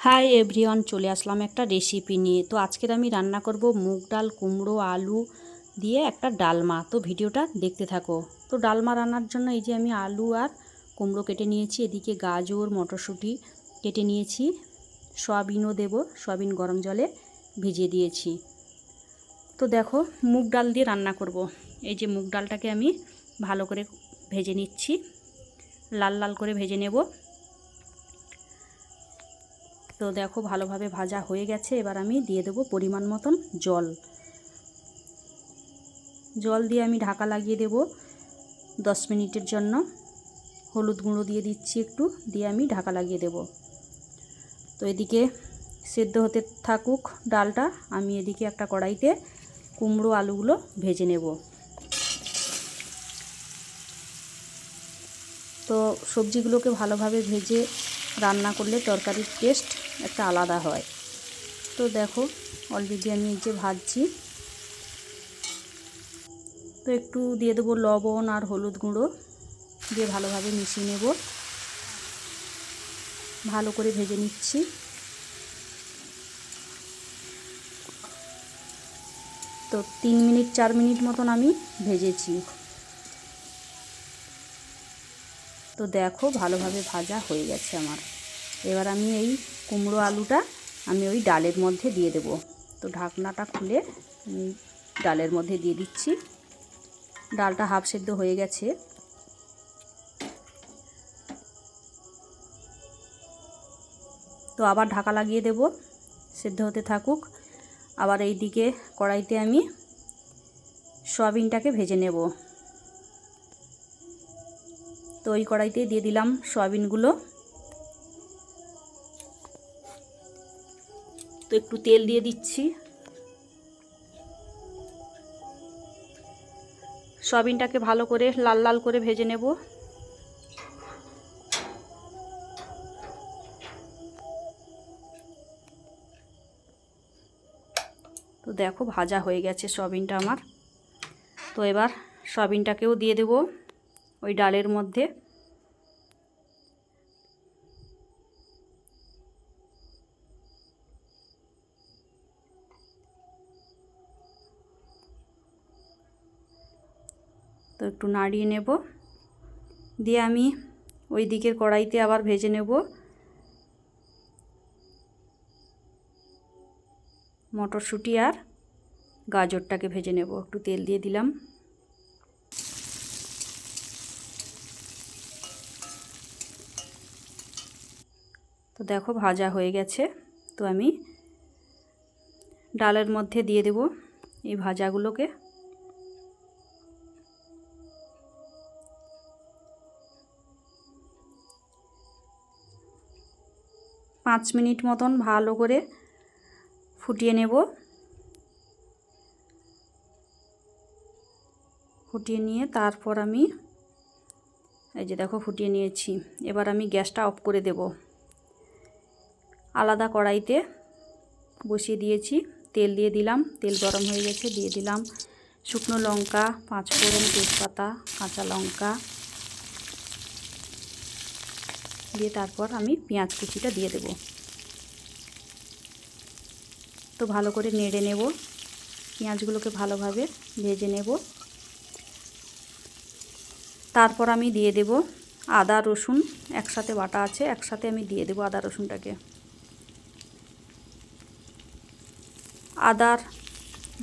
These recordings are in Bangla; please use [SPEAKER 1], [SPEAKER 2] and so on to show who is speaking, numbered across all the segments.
[SPEAKER 1] হাই এভরিওয়ান, চলে আসলাম একটা রেসিপি নিয়ে। তো আজকের আমি রান্না করব মুগ ডাল, কুমড়ো, আলু দিয়ে একটা ডালমা। তো ভিডিওটা দেখতে থাকো। তো ডালমা রান্নার জন্য এই যে আমি আলু আর কুমড়ো কেটে নিয়েছি, এদিকে গাজর মটরশুঁটি কেটে নিয়েছি, সয়াবিনও দেব, সয়াবিন গরম জলে ভিজিয়ে দিয়েছি। তো দেখো মুগ ডাল দিয়ে রান্না করব। এই যে মুগ ডালটাকে আমি ভালো করে ভেজে নিচ্ছি, লাল লাল করে ভেজে নেব। তো দেখো ভালোভাবে ভাজা হয়ে গেছে। এবার আমি দিয়ে দেবো পরিমাণ মতন জল দিয়ে আমি ঢাকা লাগিয়ে দেব 10 মিনিটের জন্য। হলুদ গুঁড়ো দিয়ে দিচ্ছি একটু, দিয়ে আমি ঢাকা লাগিয়ে দেব। তো এদিকে সেদ্ধ হতে থাকুক ডালটা, আমি এদিকে একটা কড়াইতে কুমড়ো আলুগুলো ভেজে নেব। তো সবজিগুলোকে ভালোভাবে ভেজে রান্না করলে তরকারির টেস্ট একটা আলাদা হয়। তো দেখো অলরেডি আমি এই যে ভাজছি। তো একটু দিয়ে দেবো লবণ আর হলুদ গুঁড়ো, দিয়ে ভালোভাবে মিশিয়ে নেব। ভালো করে ভেজে নিচ্ছি। তো 3 মিনিট 4 মিনিট মতন আমি ভেজেছি। তো দেখো ভালোভাবে ভাজা হয়ে গেছে আমার। এবার আমি এই কুমড়ো আলুটা আমি ওই ডালের মধ্যে দিয়ে দেব। তো ঢাকনাটা খুলে আমি ডালের মধ্যে দিয়ে দিচ্ছি। ডালটা হাফ সেদ্ধ হয়ে গেছে। তো আবার ঢাকা লাগিয়ে দেব, সেদ্ধ হতে থাকুক। আবার এই দিকে কড়াইতে আমি সয়াবিনটাকে ভেজে নেব। তো ওই কড়াইতে দিয়ে দিলাম সয়াবিনগুলো। তো একটু তেল দিয়ে দিচ্ছি। সয়াবিনটাকে ভালো করে লাল লাল করে ভেজে নেব। তো দেখো ভাজা হয়ে গেছে সয়াবিনটা আমার। তো এবার সয়াবিনটাকেও দিয়ে দেব ওই ডালের মধ্যে। তো একটু নাড়িয়ে নেব, দিয়ে আমি ওই দিকের কড়াইতে আবার ভেজে নেব মটরশুঁটি আর গাজরটাকে ভেজে নেব। একটু তেল দিয়ে দিলাম। তো দেখো ভাজা হয়ে গেছে। তো আমি ডালের মধ্যে দিয়ে দেব এই ভাজাগুলোকে। পাঁচ মিনিট মতন ভালো করে ফুটিয়ে নেব। ফুটিয়ে নিয়ে তারপর আমি এই যে দেখো ফুটিয়ে নিয়েছি। এবার আমি গ্যাসটা অফ করে দেব। আলাদা কড়াইতে বসিয়ে দিয়েছি, তেল দিয়ে দিলাম। তেল গরম হয়ে গেছে, দিয়ে দিলাম শুকনো লঙ্কা, 5 ফোড়ন, তেজপাতা, কাঁচা লঙ্কা দিয়ে তারপর আমি পেঁয়াজ কুচিটা দিয়ে দেব। তো ভালো করে নেড়ে নেব, পেঁয়াজগুলোকে ভালোভাবে ভেজে নেব। তারপর আমি দিয়ে দেব আদা রসুন, একসাথে বাটা আছে, একসাথে আমি দিয়ে দেব আদা রসুনটাকে। আদার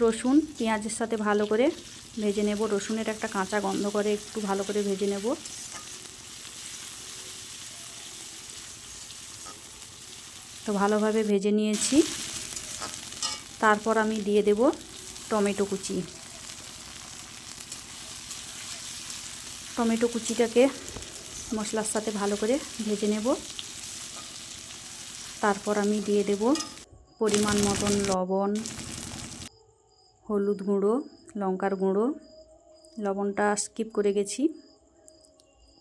[SPEAKER 1] রসুন পেঁয়াজের সাথে ভালো করে ভেজে নেব। রসুনের একটা কাঁচা গন্ধ করে একটু ভালো করে ভেজে নেব। তো ভালোভাবে ভেজে নিয়েছি। তারপর আমি দিয়ে দেব টমেটো কুচি। টমেটো কুচিটাকে মশলার সাথে ভালো করে ভেজে নেব। তারপর আমি দিয়ে দেব পরিমাণ মতন লবণ, হলুদ গুঁড়ো, লঙ্কার গুঁড়ো। লবণটা স্কিপ করে গেছি,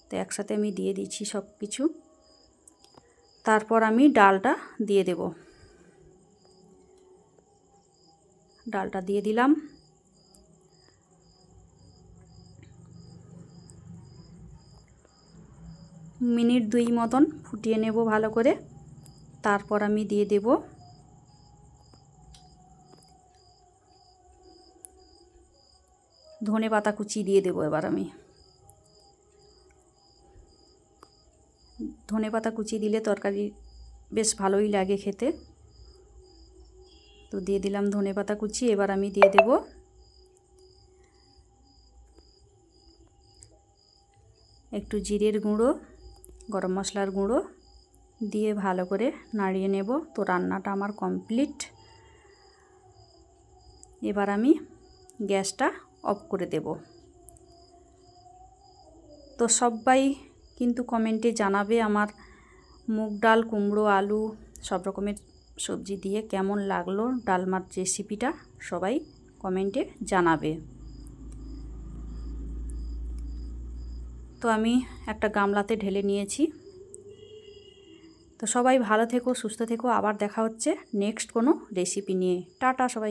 [SPEAKER 1] তো একসাথে আমি দিয়ে দিচ্ছি সব কিছু। তারপর আমি ডালটা দিয়ে দেব। ডালটা দিয়ে দিলাম। মিনিট 2 মতন ফুটিয়ে নেব ভালো করে। তারপর আমি দিয়ে দেব ধনেপাতা কুচি দিয়ে দেব। এবার আমি ধনেপাতা কুচি দিলে তরকারি বেশ ভালোই লাগে খেতে, তো দিয়ে দিলাম ধনেপাতা কুচি। এবার আমি দিয়ে দেব একটু জিরের গুঁড়ো, গরম মশলার গুঁড়ো দিয়ে ভালো করে নাড়িয়ে নেব। তো রান্নাটা আমার কমপ্লিট। এবার আমি গ্যাসটা অফ করে দেব। তো সবাই কিন্তু কমেন্টে জানাবে আমার মুগ ডাল, কুমড়ো, আলু সব রকমের সবজি দিয়ে কেমন লাগলো ডালমার রেসিপিটা, সবাই কমেন্টে জানাবে। তো আমি একটা গামলাতে ঢেলে নিয়েছি। তো সবাই ভালো থেকো, সুস্থ থেকো। আবার দেখা হচ্ছে নেক্সট কোনো রেসিপি নিয়ে। টাটা সবাই।